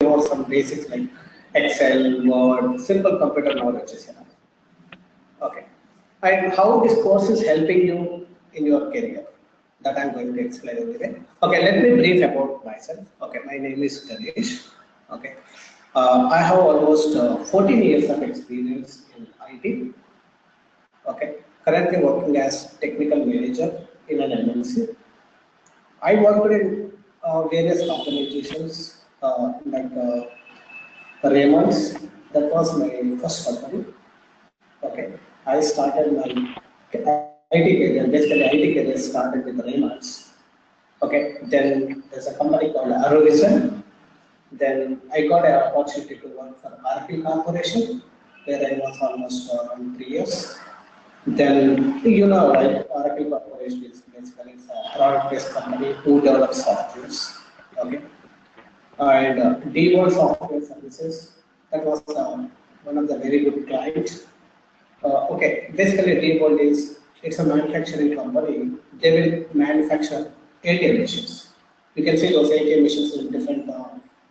know some basics like Excel, Word, simple computer knowledge is enough. Okay. And how this course is helping you in your career, that I'm going to explain today. Okay, let me brief about myself. Okay, my name is Ganesh. Okay, I have almost 14 years of experience in IT. Okay, currently working as technical manager in an MNC. I worked in various organizations Raymond's. That was my first company. Okay, I started my IT career. Basically, IT career started with Raymond's. Okay, then there's a company called Arovision. Then I got an opportunity to work for Oracle Corporation, where I was almost 3 years. Then, right, Oracle Corporation is basically a product-based company who develops softwares. Okay, and DeWalt Software Services, that was one of the very good clients. Okay, basically DeWalt it's a manufacturing company. They will manufacture ATM machines. You can see those ATM machines in different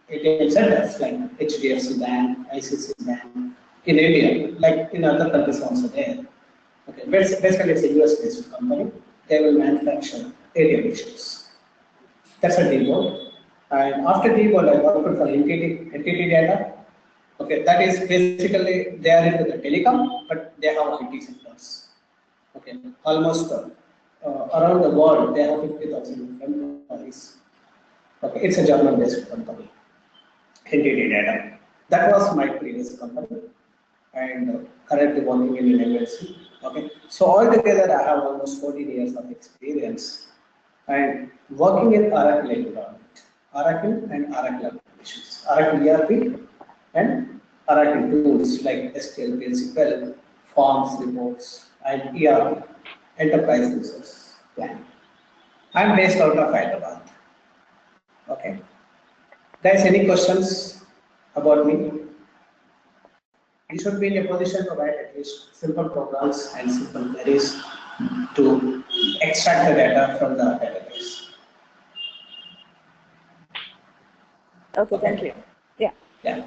ATM centers like HDFC Bank, ICC Bank in India, like in other countries also there. Okay, basically it's a US-based company. They will manufacture ATM machines. That's a DeWalt. And after DeWalt, I worked for entity data. Okay, that is basically they are into the telecom, but they have IT sectors. Okay, almost around the world they have 50,000 employees. Okay, it's a German-based company. Entity data. That was my previous company, and currently working in an MNC. Okay, so altogether I have almost 14 years of experience and working in Oracle environment, Oracle and Oracle applications, Oracle ERP and Oracle tools like SQL, SQL, forms, reports, and ERP, enterprise resource plan. I'm based out of Hyderabad. Okay. Guys, any questions about me? You should be in a position to write at least simple programs and simple queries to extract the data from the database. Okay, thank you. Yeah. Yeah.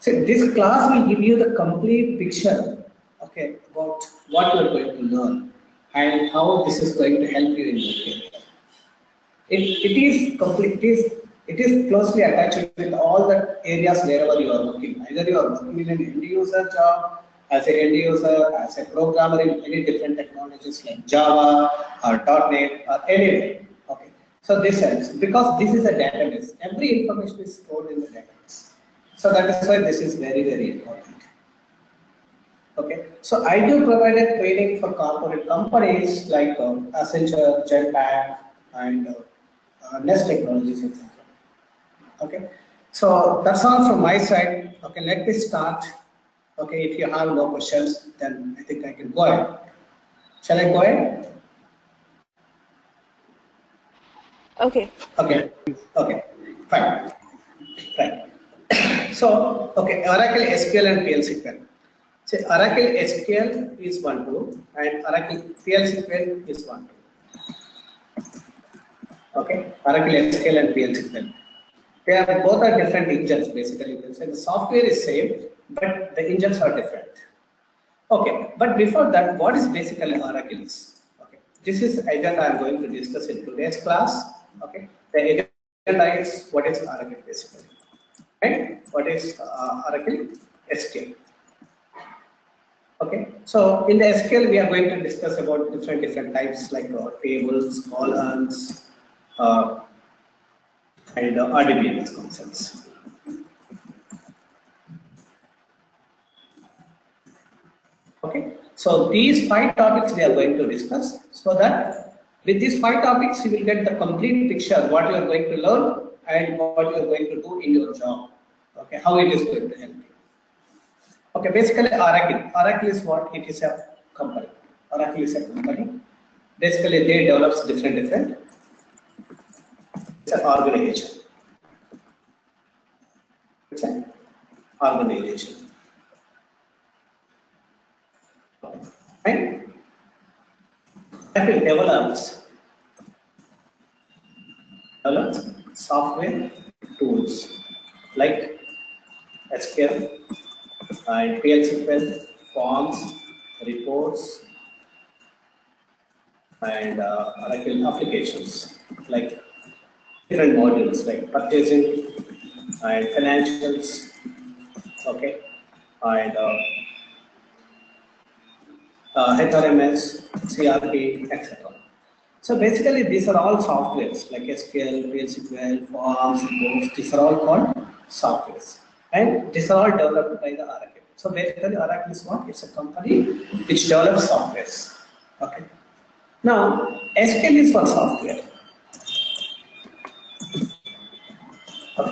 So this class will give you the complete picture, okay, about what you are going to learn and how this is going to help you in your career. It is complete. It is closely attached with all the areas wherever you are working. Either you are working in an end user job, as an end user, as a programmer in any different technologies like Java or .NET or anywhere. Okay. So this helps because this is a database. Every information is stored in the database. So that is why this is very, very important. Okay. So I do provide a training for corporate companies like Accenture, Genpact, and Nest Technologies, etc. Okay, so that's all from my side. Okay, let me start. Okay, if you have no questions, then I think I can go ahead. Shall I go ahead? Okay. Okay. Okay. Fine. Fine. So, okay, Oracle SQL and PL SQL. So, Oracle SQL is one tool, and Oracle PL SQL is one tool. Okay, Oracle SQL and PL SQL. They are both are different engines basically. The software is same, but the engines are different. Okay, but before that, what is basically Oracle is? Okay, this is agenda I am going to discuss in today's class. Okay, the agenda is what is Oracle basically, right? What is Oracle SQL? Okay, so in the SQL we are going to discuss about different types like tables, columns, and RDBMS concepts. Okay, so these 5 topics we are going to discuss, so that with these 5 topics you will get the complete picture what you are going to learn and what you are going to do in your job. Okay, how it is going to help you. Okay, basically Oracle is what? It is a company. Oracle is a company. Basically they develop different. It's an organization. It's an organization. Right? Oracle develops develop software tools like SQL and PL/SQL, forms, reports, and Oracle applications like different modules like purchasing and financials, okay, and HRMS, CRP, etc. So basically, these are all softwares like SQL, PL/SQL, forms, reports. These are all called softwares, and these are all developed by the Oracle. So basically, Oracle is what? It's a company which develops softwares. Okay. Now, SQL is for software.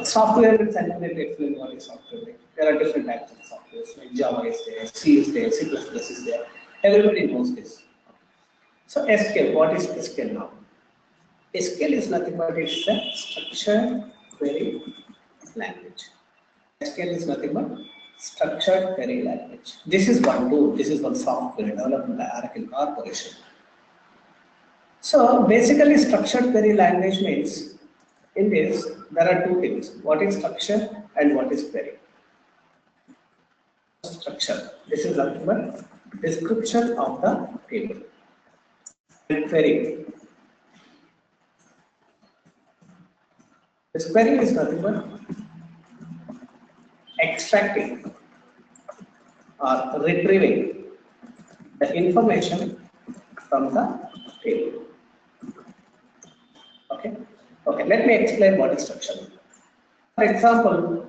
Software is actually explain what is software. Like, there are different types of software. Like Java is there, C is there, C++ is there. Everybody knows this. So SQL, what is SQL now? SQL is nothing but it's a structured query language. SQL is nothing but structured query language. This is one tool. This is one software developed by Oracle Corporation. So basically, structured query language means in this there are two things. What is structure and what is query? Structure. This is nothing but description of the table. And query. This query is nothing but extracting or retrieving the information from the table. Okay. Okay. Let me explain what is structure. For example,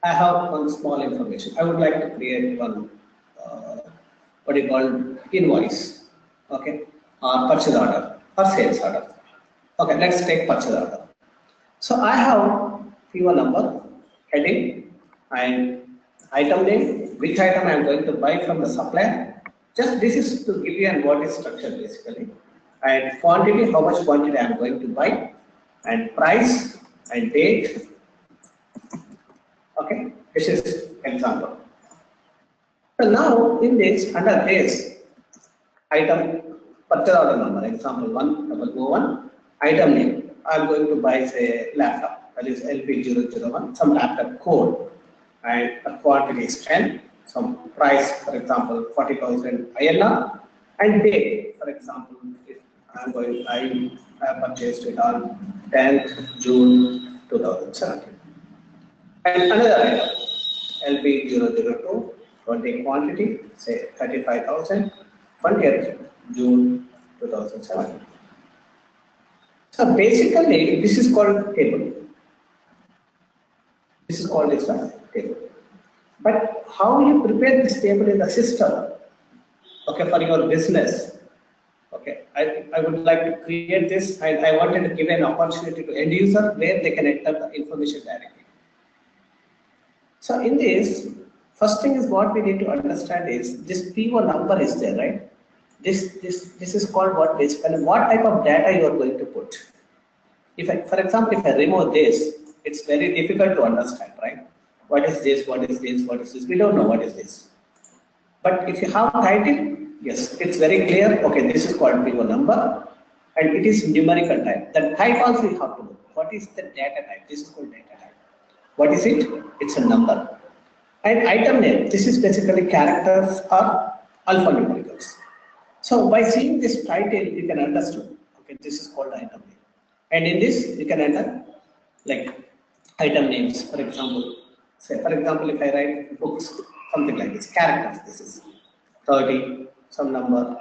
I have one small information. I would like to create one what you call invoice, okay, or purchase order or sales order. Okay, let's take purchase order. So I have PO number, heading, and item name, which item I am going to buy from the supplier. Just this is to give you an what is structure basically. And quantity, how much quantity I am going to buy, and price and date. Okay, this is example. So now in this, under this item purchase order number, example 1001, item name, I am going to buy say laptop, that is LP001, some laptop code, and the quantity is 10, some price, for example 40,000 INR, and date, for example, if I have purchased it on 10th June 2017. And another item, LP002, 20 quantity, say 35,000, 20th June 2017. So basically, this is called table. This is called as a table. But how you prepare this table in the system, okay, for your business, okay, I would like to create this, and I wanted to give an opportunity to end user where they can enter the information directly. So in this, first thing is what we need to understand is this PO number is there, right? This is called what basically what type of data you are going to put. If I, for example, if I remove this, it's very difficult to understand, right? What is this? What is this? What is this? We don't know what is this. But if you have title, yes, it's very clear. Okay, this is called PO number, and it is numerical type. The type also you have to know. What is the data type? This is called data type. What is it? It's a number. And item name, this is basically characters or alphanumericals. So by seeing this title, you can understand, okay, this is called item name. And in this, you can enter like item names, for example. Say, for example, if I write books, something like this, characters, this is 30, some number.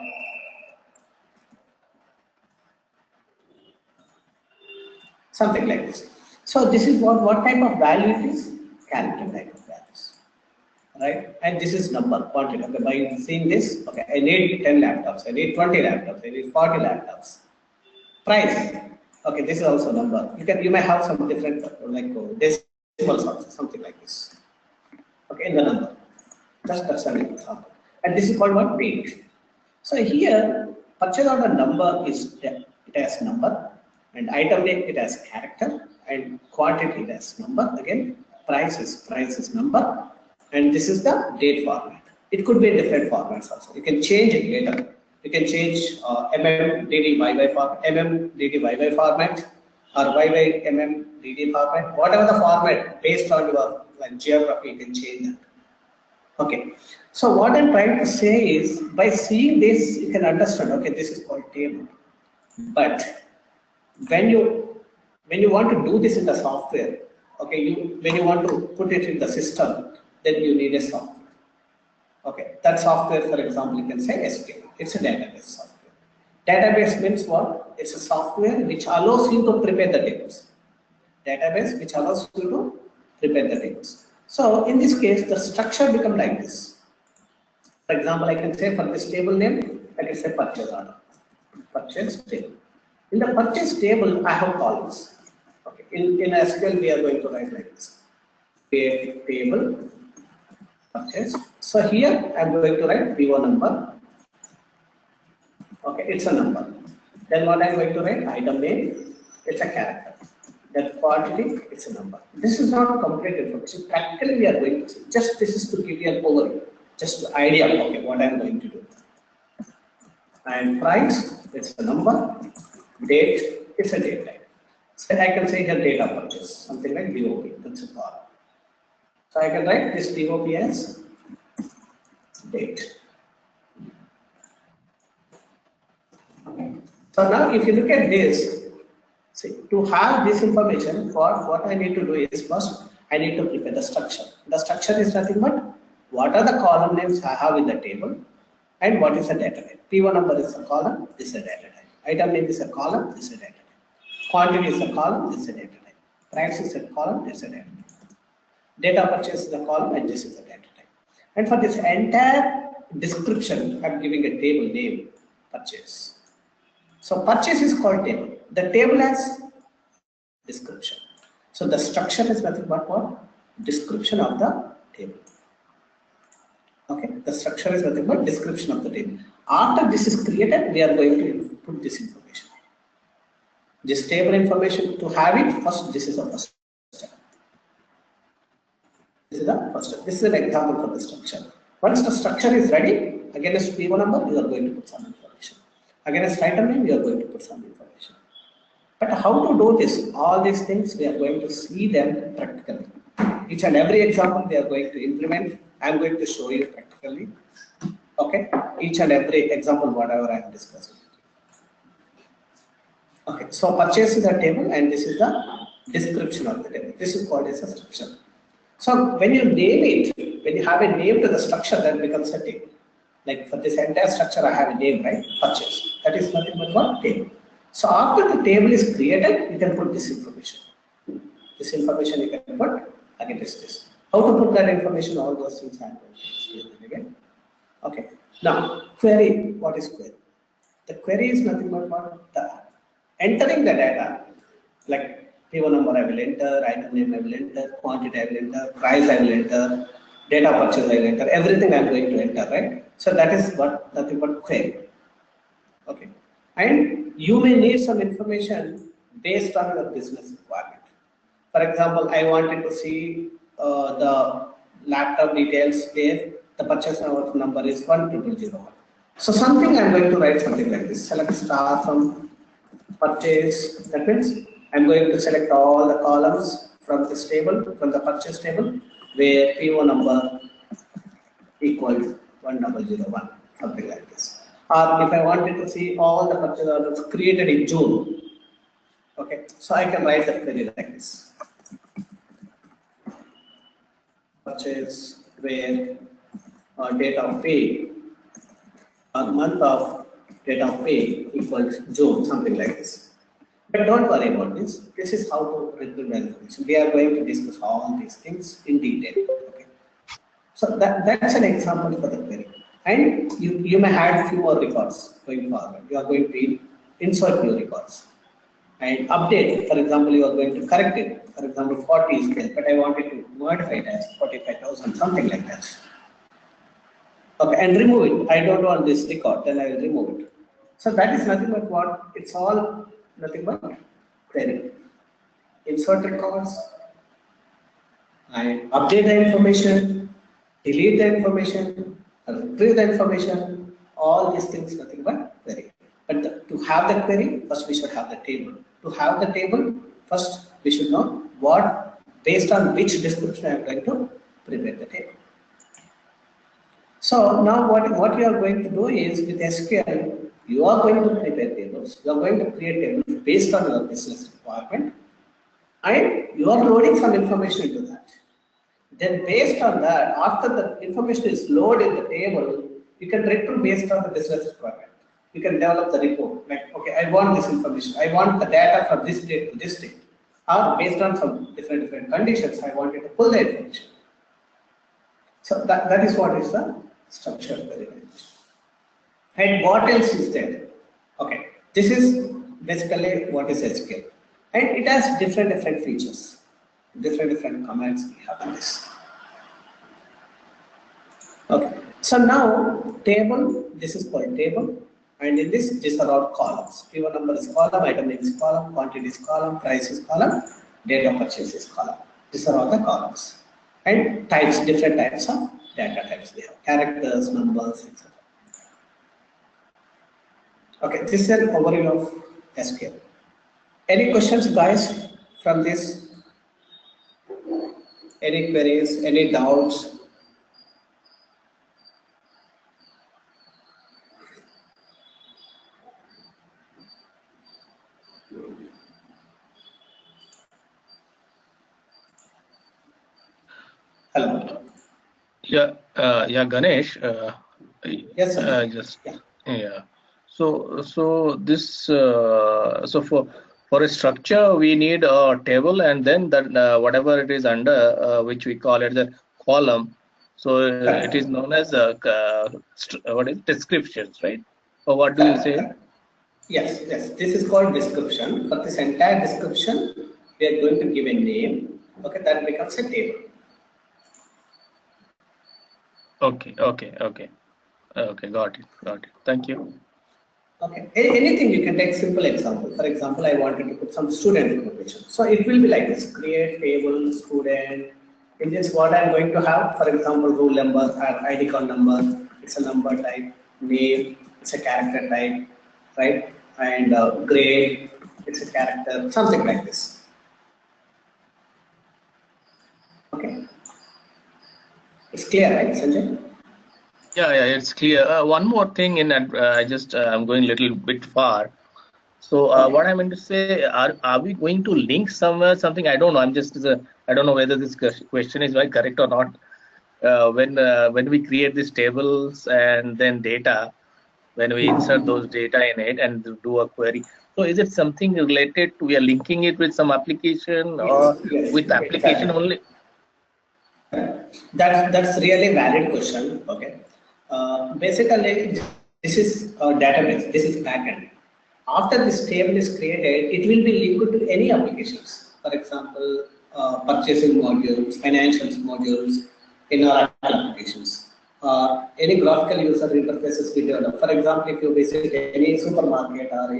Something like this. So this is what type of value it is? Character type of values, right? And this is number, quantity. Okay, by seeing this, okay, I need 10 laptops, I need 20 laptops, I need 40 laptops. Price, okay, this is also number. You may have some different like decimals also, something like this. Okay, in the number. That's an example. And this is called what? Date. So here, purchase order number is it has number, and item name it has character, and quantity it has number. Again, price is number, and this is the date format. It could be in different formats also. You can change it later. You can change MMDDYY format, or YYMM DD format, whatever the format based on your like geography, you can change that. Okay. So what I'm trying to say is by seeing this, you can understand. Okay, this is called table. But when you want to do this in the software, okay, when you want to put it in the system, then you need a software. Okay, that software, for example, you can say SQL. It's a database software. Database means what? It's a software which allows you to prepare the tables. Database which allows you to prepare the tables. So in this case, the structure becomes like this. For example, I can say for this table name, I can say purchase order. Purchase table. In the purchase table, I have columns. Okay. In SQL, we are going to write like this. Create table purchase. So here I am going to write PO number. Okay, it's a number. Then what I am going to write? Item name. It's a character. That quantity, it's a number. This is not complete information. Practically, we are going to see. Just this is to give you an overview. Just the idea of okay, what I am going to do. And price, it's a number. Date, it's a date type. So I can say here date of purchase, something like DOP, that's a column. So I can write this DOP as date. Okay. So now if you look at this, see, to have this information, for what I need to do is first I need to prepare the structure. The structure is nothing but what are the column names I have in the table and what is the data type. P1 number is a column, this is a data type. Item name is a column, this is a data type. Quantity is a column, this is a data type. Price is a column, this is a data type. Data purchase is a column, and this is a data type. And for this entire description, I'm giving a table name, purchase. So purchase is called table. The table has description. So the structure is nothing but what? Description of the table. Okay, the structure is nothing but description of the table. After this is created, we are going to put this information. This table information, to have it, first this is the first step. This is the first step. This is an example for the structure. Once the structure is ready, against P1 number, you are going to put some information. Against item name, you are going to put some information. But how to do this? All these things, we are going to see them practically. Each and every example we are going to implement. I am going to show you practically. Okay, each and every example, whatever I am discussing. Okay, so purchase is a table and this is the description of the table. This is called as a structure. So when you name it, when you have a name to the structure, that becomes a table. Like for this entire structure, I have a name, right? Purchase. That is nothing but one table. So after the table is created, you can put this information. This information you can put against this. How to put that information? All those things I am going to explain again. Okay. Now query. What is query? The query is nothing but what? The entering the data, like P1 number I will enter, item name I will enter, quantity I will enter, price I will enter, data purchase I will enter, everything I am going to enter, right? So that is what nothing but query. Okay. And you may need some information based on your business requirement. For example, I wanted to see the laptop details where the purchase number is 10001. So something I'm going to write something like this. Select star from purchase. That means I'm going to select all the columns from this table, from the purchase table, where PO number equals 1001, something like this. Or if I wanted to see all the purchase orders created in June, okay, so I can write the query like this. Purchase where date of pay or month of date of pay equals June, something like this. But don't worry about this. This is how to retrieve the information. We are going to discuss all these things in detail. Okay. So that's an example for the query. And you may add few more records going forward. You are going to insert new records. And update, for example, you are going to correct it. For example, 40 is there, but I wanted to modify it as 45,000, something like that. Okay, and remove it. I don't want this record, then I will remove it. So that is nothing but what? It's all nothing but query. Insert records and update the information, delete the information, retrieve the information. All these things nothing but query. But to have the query, first we should have the table. to have the table, first we should know what, based on which description I am going to prepare the table. So now what you are going to do is with SQL, you are going to prepare tables, you are going to create tables based on your business requirement, and you are loading some information into that. Then based on that, after the information is loaded in the table, you can retrieve based on the business requirement. You can develop the report, like, okay, I want this information, I want the data from this date to this date, or based on some different conditions, I want you to pull the information. So that is what is the structure of the language. And what else is there? Okay, this is basically what is SQL, and it has different features, different commands we have in this. Okay, so now table, this is called table, and in this, these are all columns. P1 number is column, item name is column, quantity is column, price is column, date of purchase is column. These are all the columns. And types, different types of data types we have, characters, numbers, etc. Okay, this is an overview of SQL. Any questions, guys, from this? Any queries, any doubts? Hello. Yeah, Ganesh. Yes, sir. Yeah. So this so for a structure we need a table, and then that whatever it is under which we call it the column. So it is known as what is descriptions, right? Or what do you say? Yes. This is called description. For this entire description, we are going to give a name. Okay, that becomes a table. Okay. Got it. Thank you. Okay. Anything you can take simple example. For example, I wanted to put some student information. So it will be like this: create table student. In this, what I'm going to have, for example, roll number or ID card number. It's a number type. Name. It's a character type, right? And grade. It's a character. Something like this. Okay. It's clear, right, Sanjay? Yeah, it's clear. One more thing in that I'm going a little bit far. So Okay. what I meant to say, are we going to link somewhere something? I don't know. I don't know whether this question is right, correct or not. When we create these tables and then data, when we insert those data in it and do a query, so is it something related to, we are linking it with some application or Yes, with application exactly. only? That's really valid question. Okay. Basically, this is a database. This is backend. After this table is created, it will be linked to any applications. For example, purchasing modules, financials modules, in our applications. Any graphical user interfaces we develop. For example, if you visit any supermarket or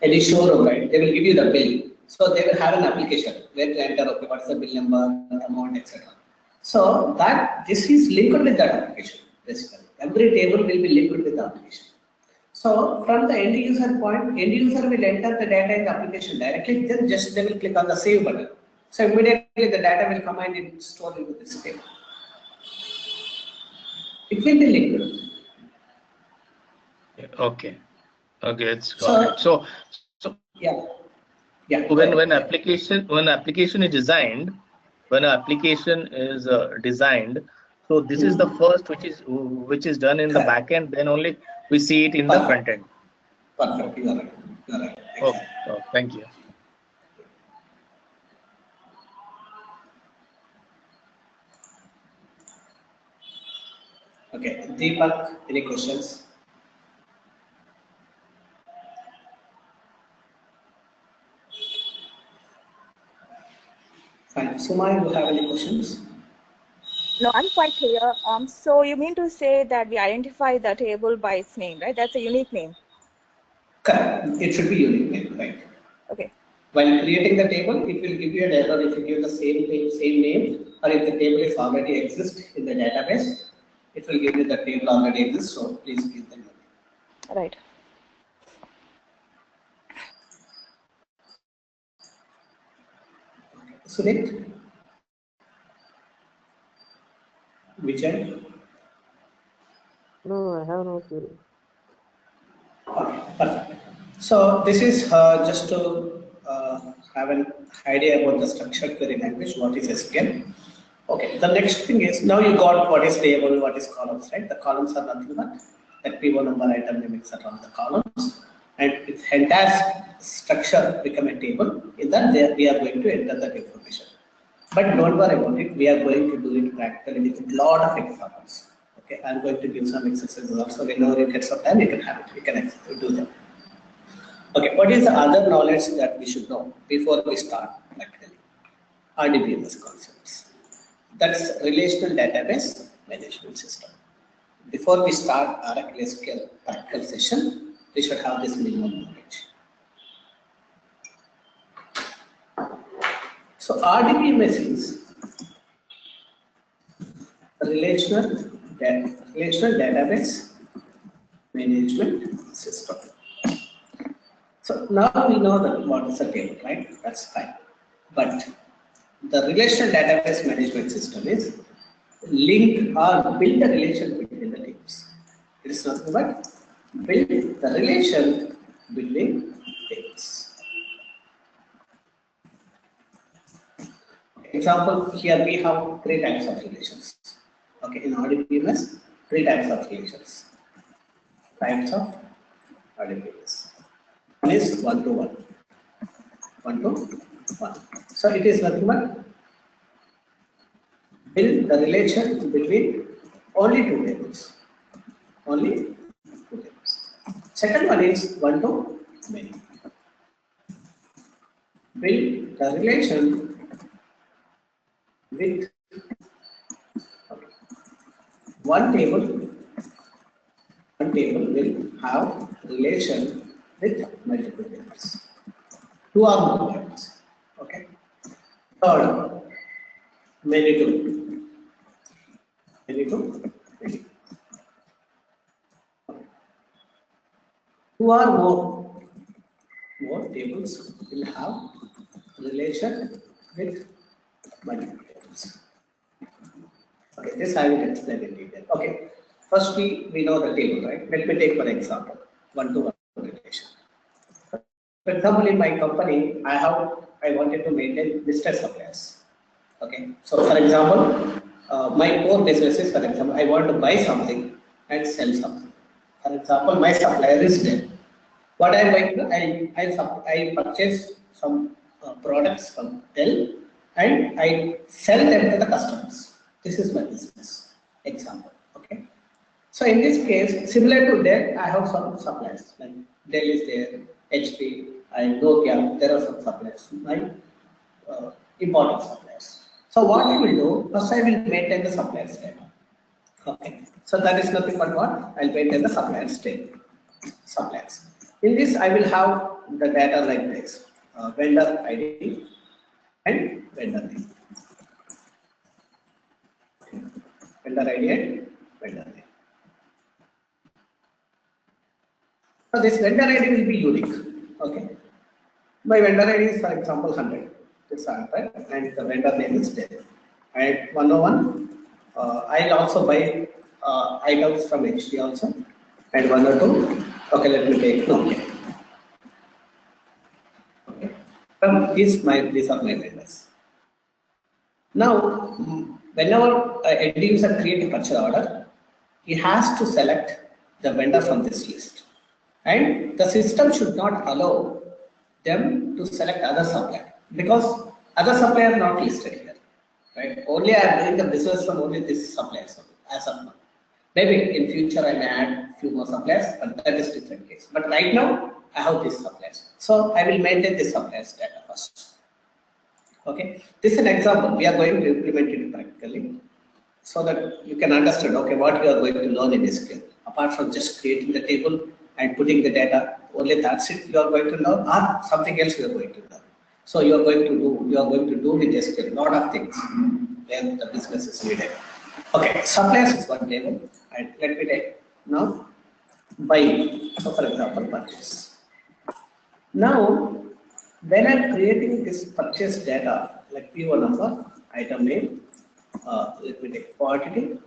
any showroom, right, they will give you the bill. So they will have an application where to enter, okay, what's the bill number, amount, etc. So that this is linked with that application, basically. Every table will be linked with the application. So from the end user point, end user will enter the data in the application directly, then just they will click on the save button. So immediately the data will come and it's stored into this table. It will be linked. Okay, it's got So it. So yeah. when application is designed, so this is the first which is done in the Correct. back end, then only we see it in the Perfect. front end. Perfect. You are right. You are right. Okay. Exactly. Oh, thank you. Okay. Deepak, any questions? Fine. Suma, you have any questions? No, I'm quite clear. So you mean to say that we identify the table by its name, right? That's a unique name. Correct. It should be unique, right? Okay. While creating the table, it will give you an error if you give the same name, or if the table is already exists in the database, it will give you the table already exists. So please give the name. Right. Sudhir? Vijay? No, I have no query. Okay, perfect. So this is just to have an idea about the structured query language, what is SQL. Okay, the next thing is, now you got what is table, what is columns, right? The columns are nothing but that PO number, item name, etc. on the columns, and its entire structure become a table. In that, we are going to enter that information. But don't worry about it. We are going to do it practically with a lot of examples. Okay, I'm going to give some exercises also. Whenever you get some time, you can have it. You can do them. Okay, what is the other knowledge that we should know before we start practically? RDBMS concepts. That's relational database management system. Before we start Oracle SQL practical session, we should have this minimum knowledge. So RDBMS is relational database management system. So now we know that what is a table, right? That's fine. But the relational database management system is link or build a relation between the tables. It is nothing but build the relation between tables. Example, here we have 3 types of relations. Okay, in RDBMS, 3 types of relations. Types of RDBMS. One is one-to-one. One-to-one. So it is nothing but build the relation between only 2 tables. Only 2 tables. Second one is one-to-many. Build the relation with one table will have relation with multiple tables. 2 or more tables. Okay. Third, many to many. 2 or more tables will have relation with multiple tables. Okay, this I will explain in detail. Okay, first we know the table, right? Let me take for example one-to-one relation. For example, in my company, I wanted to maintain listed suppliers. Okay, so for example, my core business is, for example, I want to buy something and sell something. For example, my supplier is Dell. What I like to I purchase some products from Dell and I sell them to the customers. This is my business example. Okay. So in this case, similar to Dell, I have some suppliers like Dell is there, HP, and Nokia. There are some suppliers, right? Important suppliers. So what I will do, first I will maintain the suppliers data. Okay. So that is nothing but what? I'll maintain the suppliers data. Suppliers. In this, I will have the data like this: vendor ID and vendor name. Vendor ID and vendor name. So this vendor ID will be unique. Okay. My vendor ID is, for example, 100. This 100, and the vendor name is 10. And 101, I'll also buy items from HP also. And 102, okay, let me take Nokia. Okay. These are my vendors. Now, whenever a end user creates a purchase order, he has to select the vendor from this list. And the system should not allow them to select other supplier because other supplier are not listed here. Right? Only I am doing the business from only this supplier as of now. Maybe in future I may add few more suppliers, but that is different case. But right now I have these suppliers. So I will maintain this suppliers data first. Okay. This is an example. We are going to implement it practically so that you can understand, okay, what you are going to learn in SQL. Apart from just creating the table and putting the data, only that's it you are going to learn, or something else you are going to learn. So you are going to do with SQL a lot of things where the business is needed. Okay, suppliers is one table, and let me take now buying. So for example, purchase. Now when I'm creating this purchase data, like PO number, item name, let me take quantity,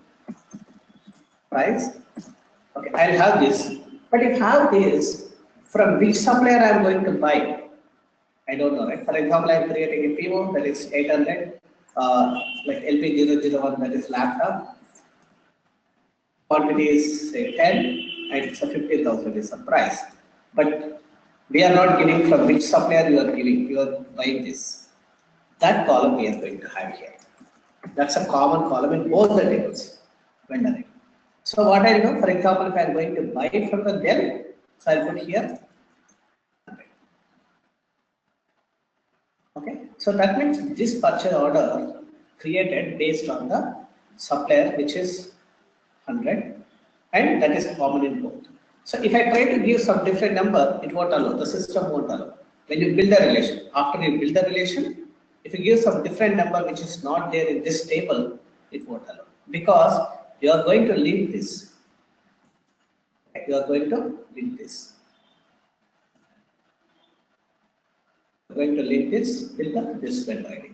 price. Okay, I'll have this. But if I have this, from which supplier I'm going to buy, I don't know, right? For example, I'm creating a PO that is 800, like LP001, that is laptop. Quantity is say 10, and it's a 50,000 is the price. But we are not giving from which supplier you are giving, you are buying this. That column we are going to have here. That's a common column in both the tables, vendor name. So what I do, for example, if I am going to buy it from the Dell, so I'll put here. Okay, so that means this purchase order created based on the supplier, which is 100, and that is common in both. So if I try to give some different number, it won't allow, the system won't allow. When you build a relation, after you build the relation, if you give some different number which is not there in this table, it won't allow. Because you are going to link this. You are going to link this. You are going to link this with this vendor ID.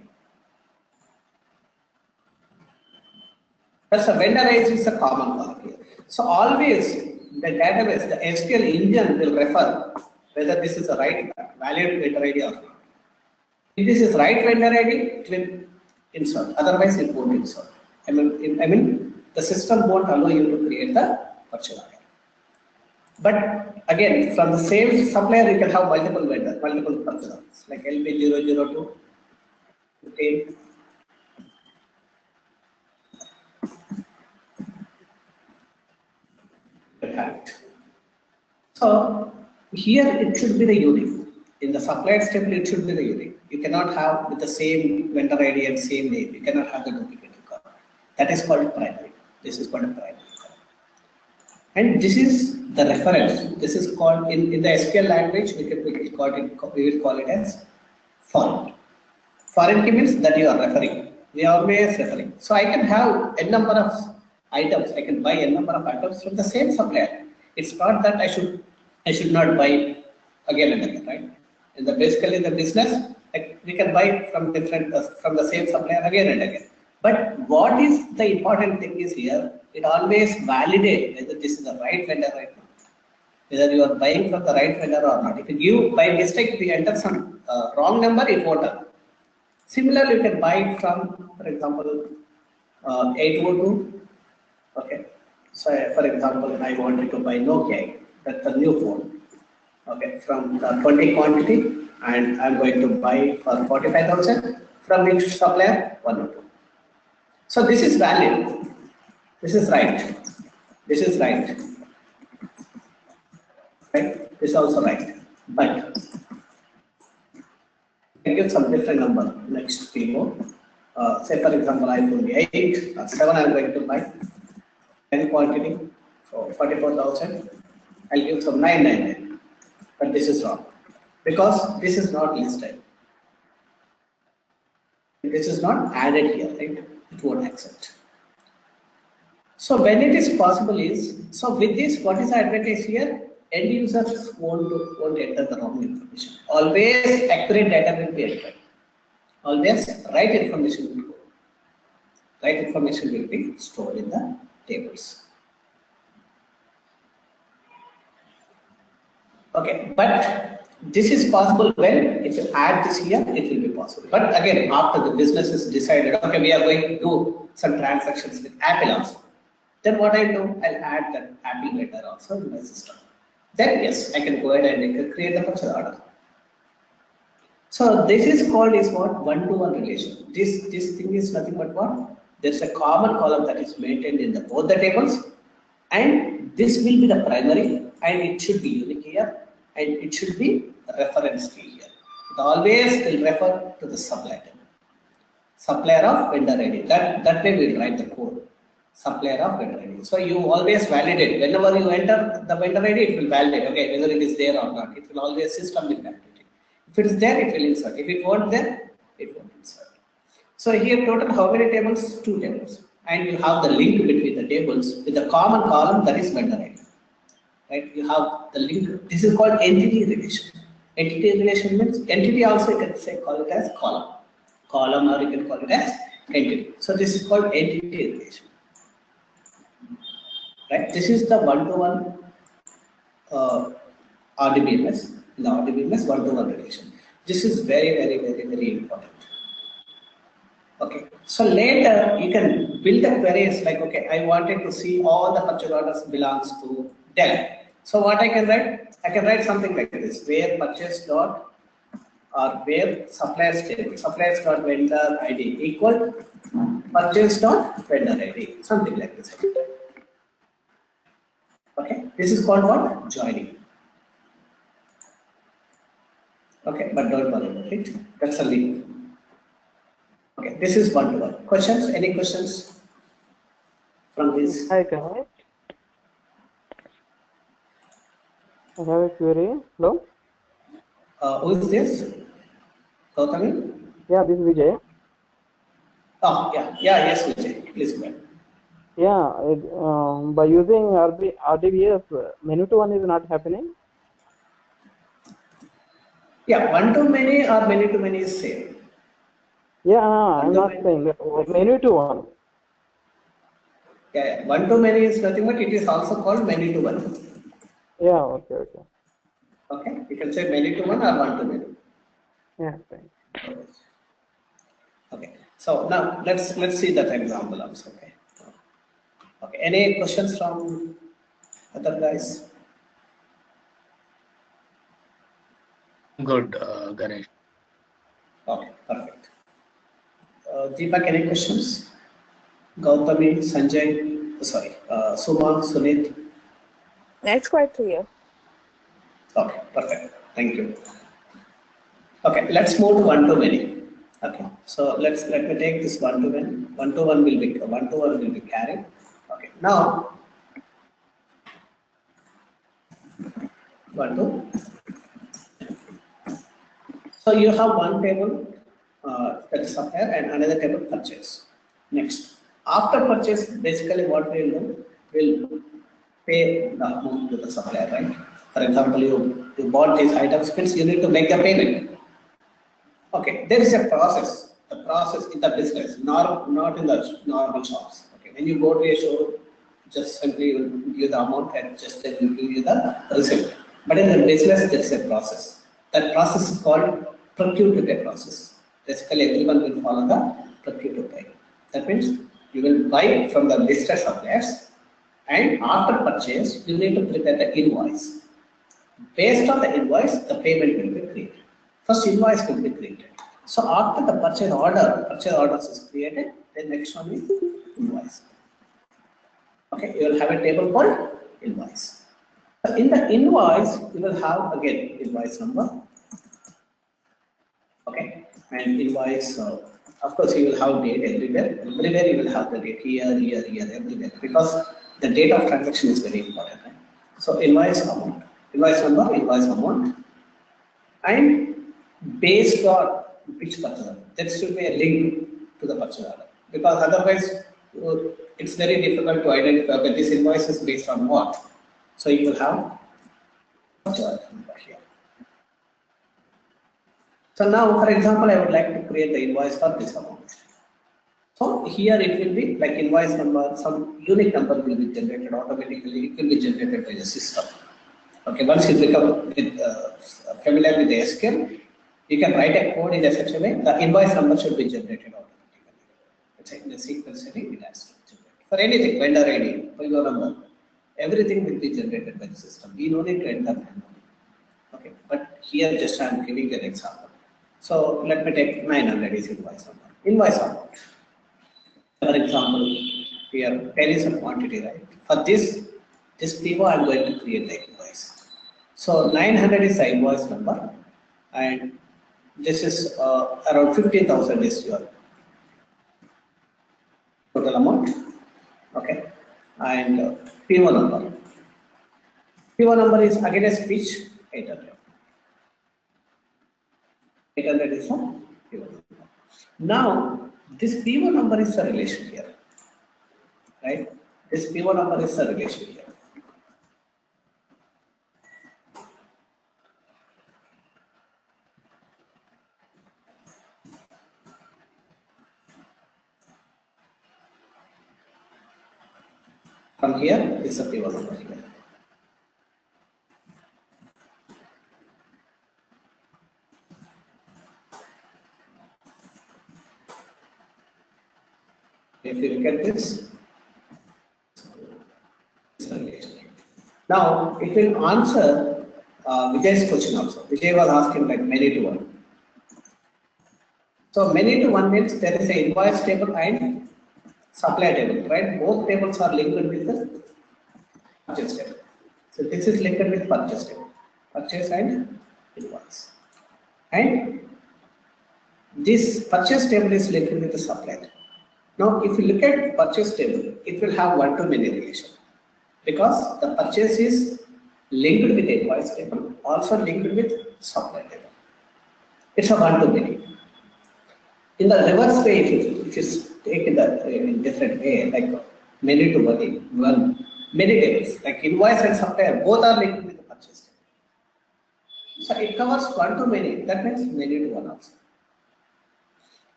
That's a vendor ID is a common column here. So always the database, the SQL engine will refer whether this is a right valid vendor ID or not. If this is right vendor ID, it will insert. Otherwise, it won't insert. I mean, the system won't allow you to create the purchase order. But again, from the same supplier, you can have multiple vendors, multiple purchase orders, like LP002, 15. So here it should be the unique. In the supplier table, it should be the unique. You cannot have with the same vendor ID and same name. You cannot have the duplicate record. That is called primary. This is called a primary. And this is the reference. This is called in the SQL language. We will call it as foreign. Foreign key means that you are referring. We are always referring. So I can have a number of items. I can buy a number of items from the same supplier. It's not that I should not buy again and again, right? In the basically in the business, like we can buy from different from the same supplier again and again. But what is the important thing is here, it always validates whether this is the right vendor right now, whether you are buying from the right vendor or not. If you give by mistake, if you enter some wrong number, it won't allow. Similarly, you can buy it from, for example, 802. Okay, so for example, I wanted to buy Nokia, that's a new phone. Okay, from the 20 quantity, and I'm going to buy for 45,000 from which supplier 102. So this is valid. This is right. This is right. Right. This is also right. But I give some different number next PO. Say for example, I told 8 or 7. I'm going to buy 10 quantity, so 44,000. I'll give some 999. But this is wrong because this is not listed. This is not added here, right? It won't accept. So when it is possible is, so with this, what is the advantage here? End users won't enter the wrong information. Always accurate data will be entered. Always right information will go. Right information will be stored in the tables. Okay, but this is possible when if you add this here, it will be possible. But again, after the business is decided, okay, we are going to do some transactions with Apple also. Then what I do, I'll add that Apple letter also in my system. Then yes, I can go ahead and I can create the purchase order. So this is called is what one-to-one relation. This thing is nothing but what? There's a common column that is maintained in both the tables, and this will be the primary, and it should be unique here, and it should be reference key here. It always will refer to the supplier. Supplier of vendor ID. That way we will write the code. Supplier of vendor ID. So you always validate. Whenever you enter the vendor ID, it will validate. Okay, whether it is there or not. It will always system will validate it. If it is there, it will insert. If it won't there, it won't insert. So here total how many tables? 2 tables. And you have the link between the tables with the common column that is vendor ID. Right? You have the link. This is called entity relation. Entity relation means entity also you can say call it as column, or you can call it as entity. So this is called entity relation, right? This is the one-to-one RDBMS. In the RDBMS, one-to-one relation. This is very important. Okay. So later you can build the queries like, okay, I wanted to see all the purchase orders belongs to Dell. So what I can write? I can write something like this: where purchase dot or where suppliers table, suppliers dot vendor ID equal purchase dot vendor ID, something like this. Okay, this is called what? Joining. Okay, but don't worry about it. That's a link. Okay, this is one-to-one. Questions? Any questions from this? Hi, guys. I have a query. Hello? Who is this? Gautami? Yeah, this is Vijay. Oh, yeah, yes, Vijay. Please go ahead. Yeah, by using RDBS, many to one is not happening. Yeah, one-to-many or many-to-many is same. Yeah, I'm not saying that. Many to one. Yeah, one-to-many is nothing but it is also called many-to-one. Yeah, okay. Okay, you can say many-to-one or one-to-many. Yeah, thanks. Okay, so now let's see that example also. Okay. Okay, any questions from other guys? Good, Ganesh. Okay, perfect. Deepak, any questions? Gautami, Sanjay, sorry, Suma, Sunit. That's quite clear. Okay, perfect. Thank you. Okay, let's move to one-to-many. Okay, so let me take this one-to-one. One-to-one will be carried. Okay, now one-to. So you have one table that is supplier and another table purchase. Next, after purchase, basically what we'll do, we'll pay the amount to the supplier, right? For example, you bought these items, means you need to make the payment. Okay, there is a process. The process in the business, not in the normal shops. Okay, when you go to a showroom, just simply give you the amount and just then you give you the receipt. But in the business, there is a process. That process is called procure to pay process. Basically, everyone will follow the procure to pay. That means you will buy from the listed suppliers, and after purchase, you need to prepare the invoice. Based on the invoice, the payment will be created. First invoice will be created. So after the purchase orders is created, then next one is invoice. Okay, you will have a table called invoice. So in the invoice, you will have again invoice number. Okay, and invoice. Of course, you will have date everywhere. Everywhere you will have the date here, everywhere, because the date of transaction is very important. Right? So invoice amount, invoice number, invoice amount, and based on which purchase order. There should be a link to the purchase order, because otherwise it's very difficult to identify that this invoice is based on what. So you will have purchase order number here. So now, for example, I would like to create the invoice for this amount. So here it will be like invoice number, some unique number will be generated automatically. It will be generated by the system. Okay, once you become familiar with the SQL, you can write a code in such a way the invoice number should be generated automatically. Let's say in the SQL setting, it has to generate. For anything, vendor ID, for your number, everything will be generated by the system. We don't need to enter manually. Okay, but here just I am giving an example. So let me take 900 is invoice number. Invoice amount. For example, here 10 is a quantity, right? For this PO, I am going to create the invoice. So 900 is the invoice number, and this is around 15,000 is your total amount. Okay, and PO number. PO number is again a speech 800. 800 is a PO number. Now this PO number is a relation here, right? This PO number is a relation here. From here, this is a pivot number here. If you look at this, now it will answer Vijay's question also. Vijay was asking like many to one. So many to one means there is an invoice table and supply table, right? Both tables are linked with the purchase table. So this is linked with purchase table, purchase and invoice. And this purchase table is linked with the supply table. Now, if you look at purchase table, it will have one-to-many relation because the purchase is linked with invoice table, also linked with supply table. It's a one-to-many. In the reverse way, if you take it in different way, like many to many, many tables, like invoice and supplier, both are linked with the purchase table. So it covers one-to-many. That means many to one also.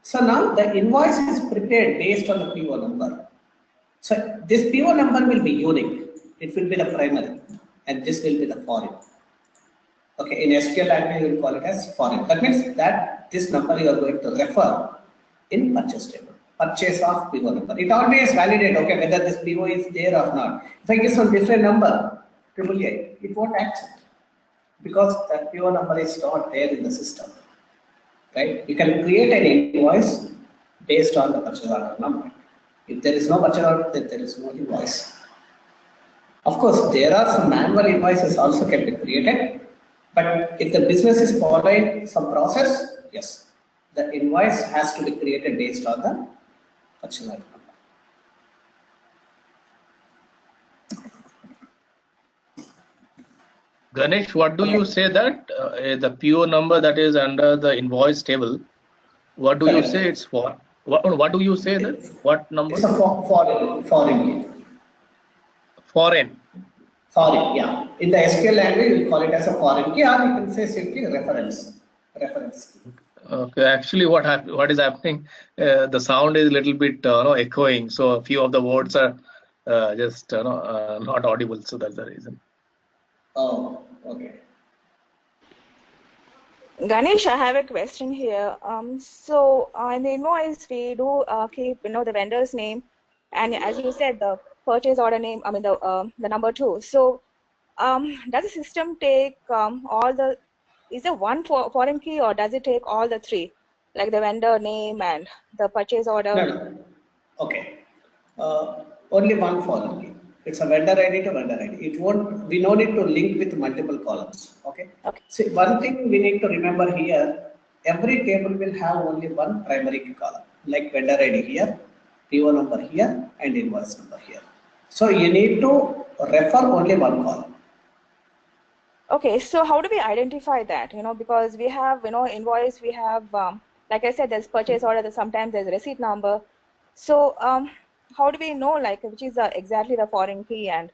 So now the invoice is prepared based on the PO number. So this PO number will be unique. It will be the primary and this will be the foreign. Okay, in SQL language we will call it as foreign. That means that this number you are going to refer in purchase table. Purchase of PO number. It always validate, okay, whether this PO is there or not. If I give some different number, AAA, it won't accept because that PO number is not there in the system. Right? You can create an invoice based on the purchase order number. If there is no purchase order, then there is no invoice. Of course, there are some manual invoices also can be created, but if the business is following some process, yes, the invoice has to be created based on the purchase order number. Ganesh, what do you say that the PO number that is under the invoice table? What do you say it's for? What do you say that? What number? It's a foreign key. Foreign. Foreign, yeah. In the SQL language, we call it as a foreign key, or you can say simply reference key. Okay, actually, what is happening? The sound is a little bit echoing, so a few of the words are just not audible. So that's the reason. Oh, okay. Ganesh, I have a question here. So in the invoice, we do keep the vendor's name, and as you said, the purchase order name. I mean the number 2. So does the system take all the? Is there one foreign key, or does it take all the 3, like the vendor name and the purchase order? No. Okay. Only one foreign key. It's a vendor ID to vendor ID. It won't. We no need to link with multiple columns. Okay. See, one thing we need to remember here: every table will have only one primary key column, like vendor ID here, PO number here, and invoice number here. So you need to refer only one column. Okay, so how do we identify that? Because we have invoice, we have like I said, there's purchase order. Sometimes there's receipt number. So how do we know like which is exactly the foreign key, and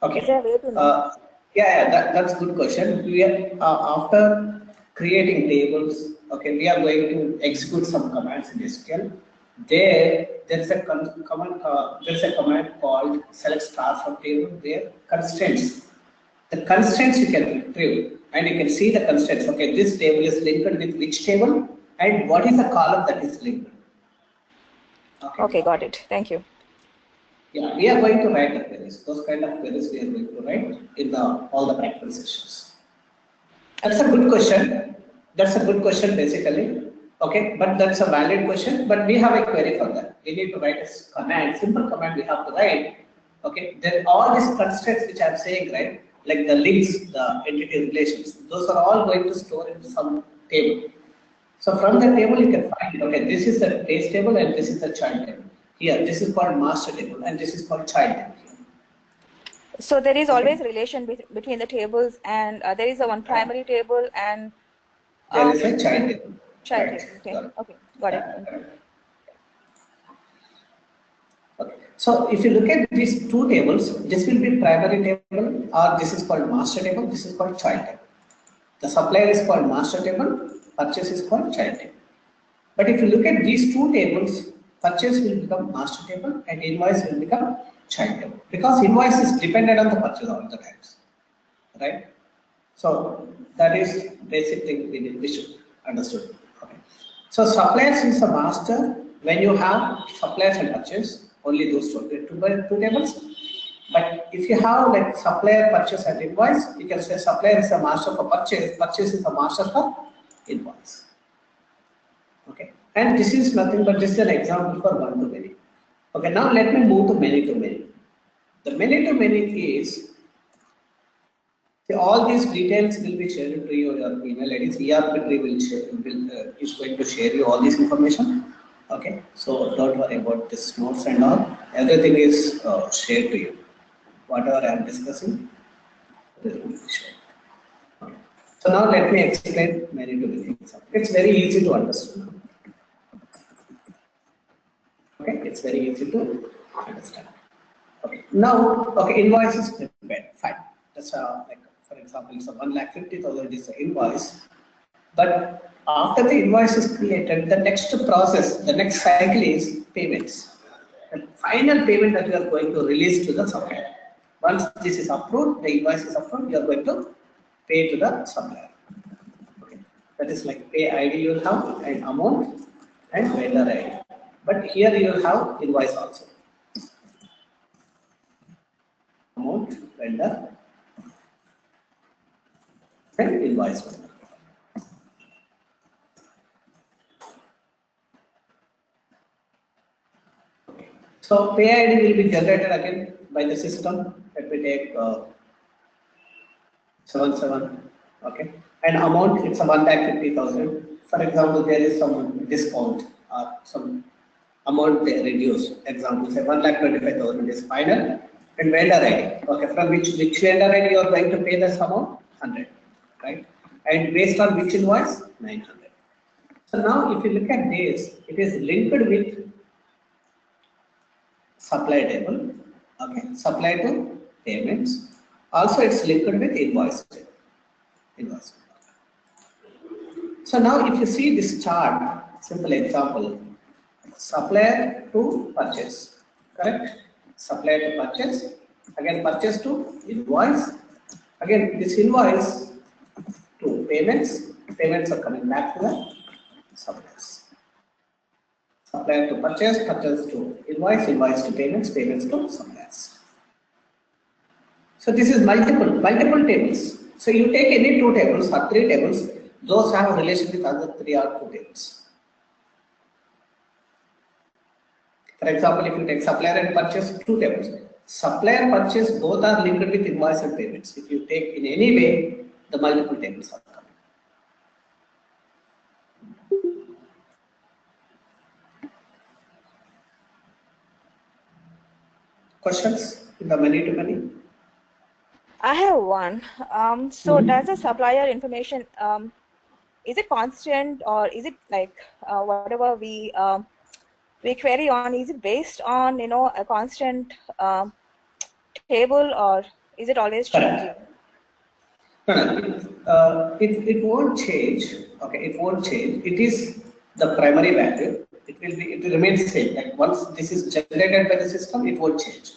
okay, is there a way to know? that's a good question. We are after creating tables. Okay, we are going to execute some commands in SQL. There's a command called select star from table where constraints. The constraints you can retrieve and you can see the constraints. Okay, this table is linked with which table and what is the column that is linked. Okay, got it. Thank you. Yeah, we are going to write the queries. Those kind of queries we are going to write in all the practical sessions. That's a good question. That's a good question basically. Okay, but that's a valid question. But we have a query for that. We need to write a command, simple command we have to write. Okay, then all these constraints which I am saying, right, like the links, the entity relations, those are all going to store in some table. So from the table you can find it. Okay, this is the base table and this is the child table. Here, this is called master table and this is called child table. So there is always relation between the tables, and there is a one primary table and there is a child table. Child table. Okay, got it. Okay. So if you look at these two tables, this will be primary table, or this is called master table, this is called child table. The supplier is called master table, purchase is called child table. But if you look at these two tables, purchase will become master table and invoice will become child table, because invoice is dependent on the purchase all the times, right? So that is basic thing we should understood. Okay. So suppliers is a master when you have suppliers and purchase, only those two tables. But if you have like supplier, purchase and invoice, you can say supplier is a master for purchase, purchase is a master for invoice. Okay. And this is nothing but just an example for one to many. Okay. Now let me move to many to many. The many to many is, see, all these details will be shared to you, your email IDs. ERP will is going to share you all this information. Okay. So don't worry about this notes and all. Everything is shared to you. Whatever I am discussing, will be shared. Okay. So now let me explain many to many. It's very easy to understand. Okay, it's very easy to understand. Okay, now, okay, invoice is prepared. Fine. That's like, for example, it's a 1,50,000 is the invoice. But after the invoice is created, the next process, the next cycle is payments. The final payment that you are going to release to the supplier. Once this is approved, the invoice is approved, you are going to pay to the supplier. Okay. That is like pay ID you will have and amount and vendor ID. But here you will have invoice also. Amount, vendor, and invoice vendor. So pay ID will be generated again by the system. Let me take 77. Okay, and amount it's a 1,50,000. For example, there is some discount or some amount they reduce. Example, say 1,25,000 is final, and vendor ID. Okay, from which vendor ID you are going to pay this amount? 100, right? And based on which invoice? 900. So now, if you look at this, it is linked with supply table. Okay, supply to payments. Also, it's linked with invoice table. Invoice. So now, if you see this chart, simple example, supplier to purchase, correct? Supplier to purchase, again purchase to invoice, again this invoice to payments, payments are coming back to the suppliers. Supplier to purchase, purchase to invoice, invoice to payments, payments to suppliers. So this is multiple tables. So you take any two tables or three tables, those have a relation with other three or two tables. For example, if you take supplier and purchase, two tables. Supplier, purchase, both are linked with invoice and payments. If you take in any way, the multiple tables are coming. Questions in the many to many? I have one. So does the supplier information, is it constant, or is it like whatever we query on, is it based on, you know, a constant table, or is it always changing? It won't change. Okay, it won't change. It is the primary value. It will remain same. Like once this is generated by the system, it won't change.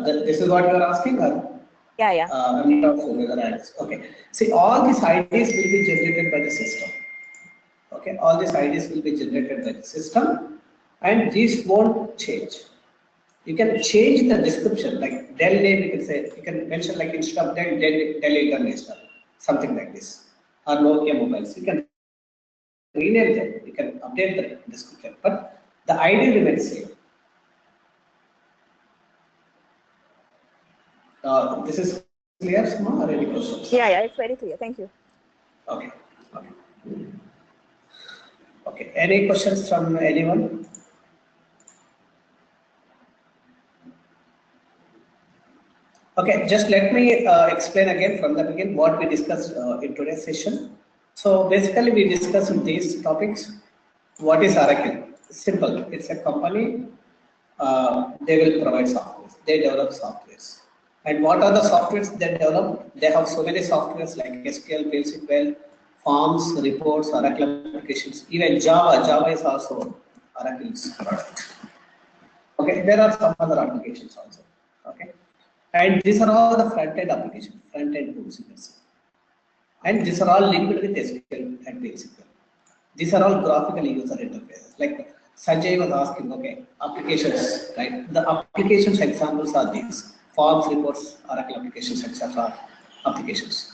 This is what you are asking, or? Yeah. I'm not sure whether I asked. Okay. See, all these IDs will be generated by the system. Okay, all these IDs will be generated by the system, and these won't change. You can change the description, like Dell name, you can say, you can mention like instead of Dell International, something like this, or Nokia mobiles. You can rename them, you can update the description, but the ID remains same. This is clear, Suma, or any questions? Yeah, it's very clear. Thank you. Okay. Okay. Any questions from anyone? Okay, just let me explain again from the beginning what we discussed in today's session. So basically we discussed these topics. What is Oracle? Simple. It's a company. They will provide software. They develop softwares. And what are the softwares they develop? They have so many softwares like SQL, SQL, forms, reports, Oracle applications, even Java is also Oracle's product. Okay, there are some other applications also. Okay, and these are all the front-end applications, front-end tools you can see. And these are all linked with SQL and SQL. These are all graphical user interfaces. Like Sanjay was asking, okay, applications, right? The applications examples are these: forms, reports, Oracle applications, etc. applications.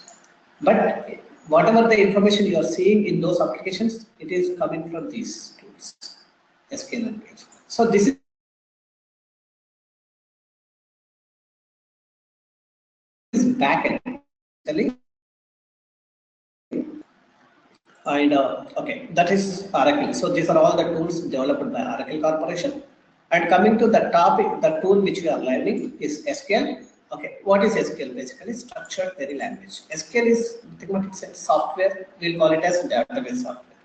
But whatever the information you are seeing in those applications, it is coming from these tools, SQL and SQL. So this is backend. And okay, that is Oracle. So these are all the tools developed by Oracle Corporation. And coming to the topic, the tool which we are learning is SQL. Okay, what is SQL? Basically, structured query language. SQL is it's a software. We'll call it as database software.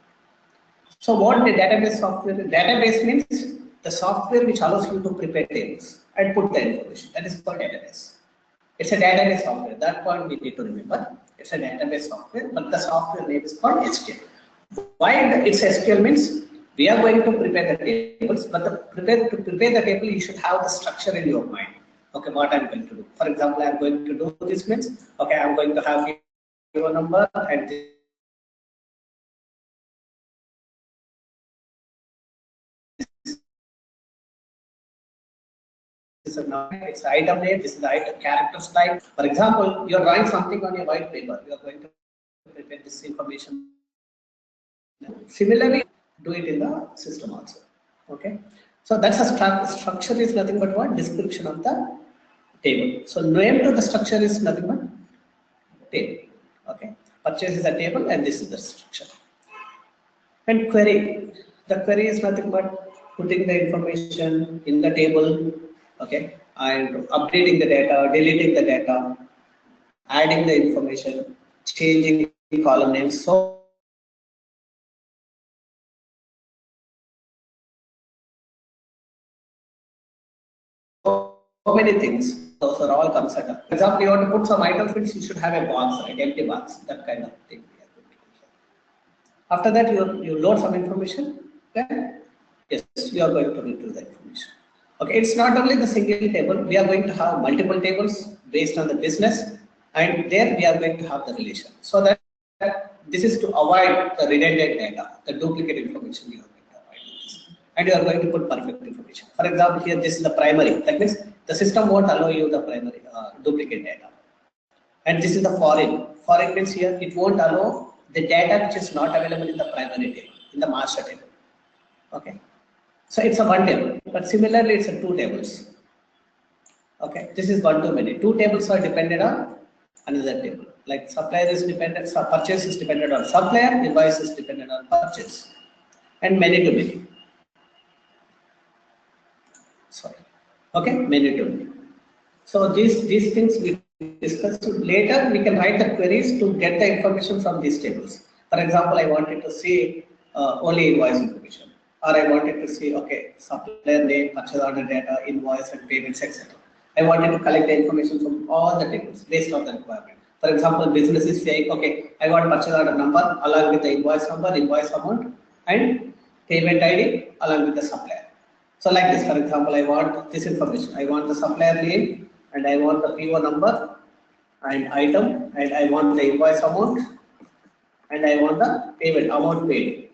So what the database software? Database means the software which allows you to prepare tables and put the information. That is called database. It's a database software. That point we need to remember. It's a database software, but the software name is called SQL. Why it's SQL means we are going to prepare the tables, but to prepare the table, you should have the structure in your mind. Okay, what I'm going to do. For example, I'm going to do this means, okay, I'm going to have your number and this is a number, it's item name, this is the item characters type. For example, you're writing something on a white paper, you're going to prepare this information. Similarly, do it in the system also. Okay, so that's a structure is nothing but what description of the table. So name to the structure is nothing but table. Okay, purchase is a table and this is the structure. And query, the query is nothing but putting the information in the table. Okay, and updating the data, deleting the data, adding the information, changing column names. So many things. Those are all considered. For example, you want to put some item fields, you should have a box, like empty box, that kind of thing. After that, you load some information, then yes, you are going to retrieve the information. Okay, it's not only the single table, we are going to have multiple tables based on the business, and there we are going to have the relation. So that this is to avoid the redundant data, the duplicate information you are going to avoid. And you are going to put perfect information. For example, here this is the primary. That means the system won't allow you the primary duplicate data. And this is the foreign. Foreign means here it won't allow the data which is not available in the primary table, in the master table. Okay. So it's a one table, but similarly it's a two tables. Okay, this is one to many. Two tables are dependent on another table. Like supplier is dependent, purchase is dependent on supplier, invoice is dependent on purchase, and many to many. Sorry. Okay, many to many. So these things we discussed. Later we can write the queries to get the information from these tables. For example, I wanted to see only invoice information, or I wanted to see, okay, supplier name, purchase order data, invoice and payments, etc. I wanted to collect the information from all the tables based on the requirement. For example, business is saying, okay, I want purchase order number along with the invoice number, invoice amount, and payment ID along with the supplier. So like this, for example, I want this information. I want the supplier name, and I want the PO number and item, and I want the invoice amount, and I want the payment amount paid.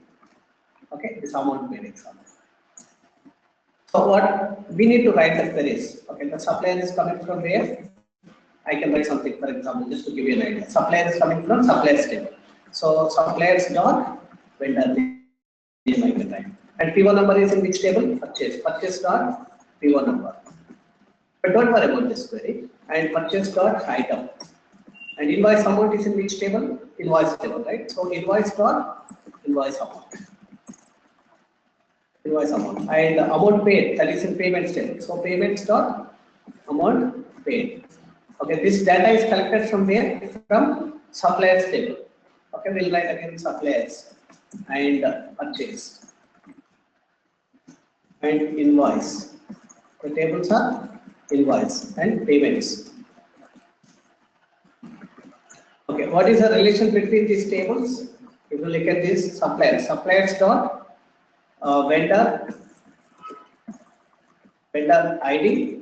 Okay, this amount paid example. So what we need to write the queries. Okay, the supplier is coming from where? I can write something, for example, just to give you an idea. Supplier is coming from suppliers table. So suppliers dot vendor name I can write. And PO number is in which table? Purchase. Purchase dot PO number. But don't worry about this query. And purchase dot item. And invoice amount is in which table? Invoice table, right? So invoice dot invoice amount. Invoice amount. And amount paid, that is in payments table. So payments dot amount paid. Okay, this data is collected from where? From suppliers table. Okay, we'll write again suppliers and purchase and invoice. The tables are invoice and payments. Okay, what is the relation between these tables? if you look at this suppliers dot vendor ID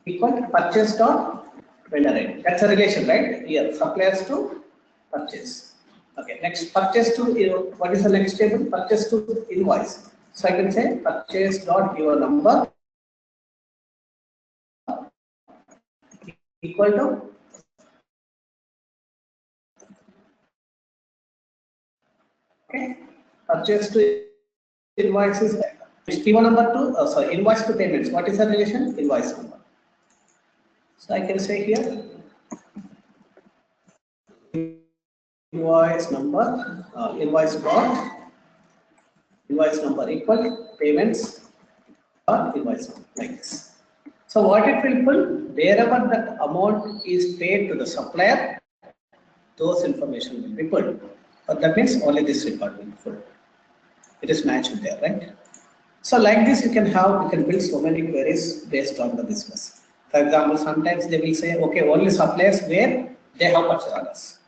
equal to purchase dot vendor ID. That's a relation, right? Here, suppliers to purchase. Okay, next purchase to, what is the next table? Purchase to invoice. So I can say purchase dot your number equal to purchase to invoice is P1 number to sorry, invoice to payments. What is the relation? Invoice number. So I can say here invoice number invoice number equal to payments or invoice number, like this. So what it will pull, wherever that amount is paid to the supplier, those information will be pulled. But that means only this record will be pulled. It is matched there, right? So like this, you can build so many queries based on the business. For example, sometimes they will say, okay, only suppliers where they have purchase orders.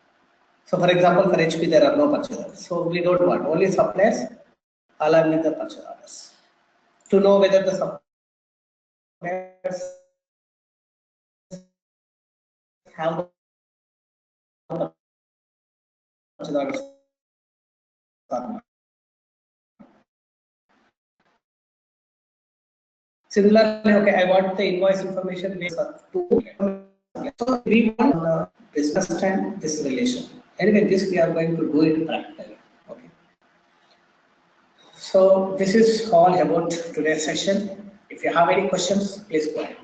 So for example, for HP, there are no purchase orders. So we don't want only suppliers along with the purchase orders. To know whether the suppliers have the purchase orders or not. Similarly, okay, I want the invoice information based on two. So we want the business and this relation. Anyway, this we are going to do it practically. Okay. So this is all about today's session. If you have any questions, please go ahead.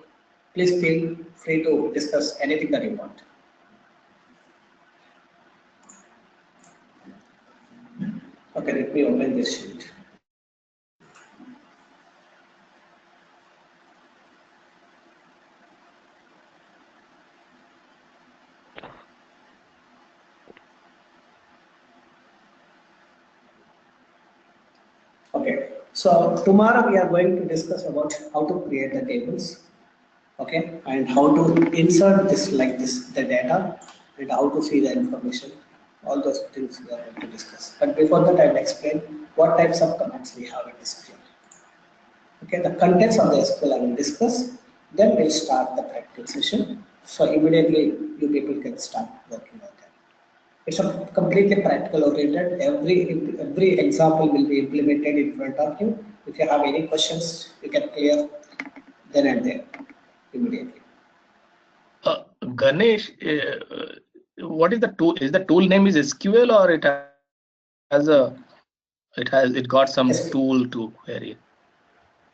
Please feel free to discuss anything that you want. Okay, let me open this sheet. Okay, so tomorrow we are going to discuss about how to create the tables, okay, and how to insert this like this, the data, and how to see the information. All those things we are going to discuss. But before that, I will explain what types of commands we have in SQL. Okay, the contents of the SQL I will discuss. Then we'll start the practical session. So immediately you people can start working on that. It's a completely practical oriented. Every example will be implemented in front of you. If you have any questions, you can clear then and there immediately. Ganesh, what is the tool? Is the tool name is SQL or it got some SQL. tool to query?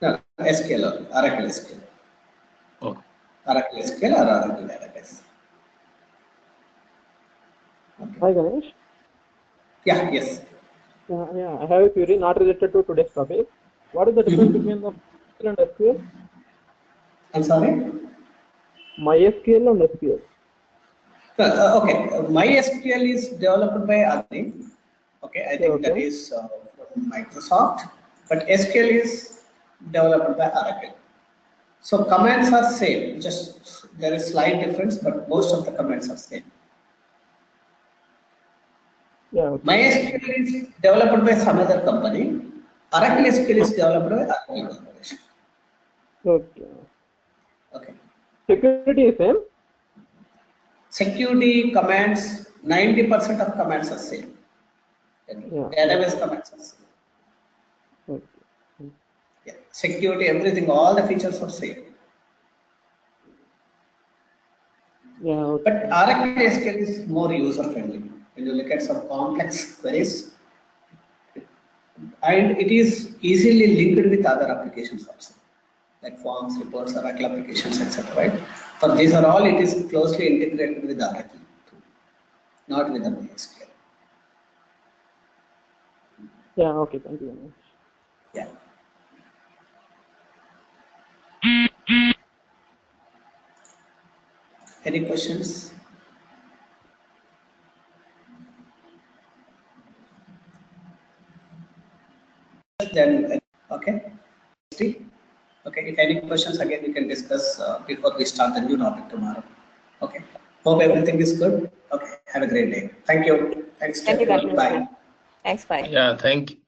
No, SQL or Oracle SQL. Oh. Oracle SQL or Oracle database. Okay. Hi Ganesh. Yeah, yes. Yeah, I have a query not related to today's topic. What is the difference between the MySQL and SQL? I'm sorry? MySQL and SQL. Okay, MySQL is developed by Adni. Okay, I think that is from Microsoft. But SQL is developed by Oracle. So commands are same. Just there is slight difference, but most of the commands are same. Yeah. Okay. MySQL is developed by some other company. Oracle SQL is developed by Oracle Corporation. Okay. Okay. Security is same. Security commands, 90% of commands are same. Yeah. Database commands are same. Okay. Yeah. Security, everything, all the features are same. Yeah. Okay. But Oracle SQL is more user friendly. When you look at some complex queries, and it is easily linked with other applications also, like forms, reports, Oracle applications, etc. Right? For these are all, it is closely integrated with Oracle, not with the MySQL. Yeah. Okay. Thank you, Ganesh. Yeah. Any questions? Then okay. Okay. If any questions, again we can discuss before we start the new topic tomorrow. Okay. Hope everything is good. Okay. Have a great day. Thank you. Thanks. Thank you, Ganesh. Bye. Thanks, bye. Yeah, thank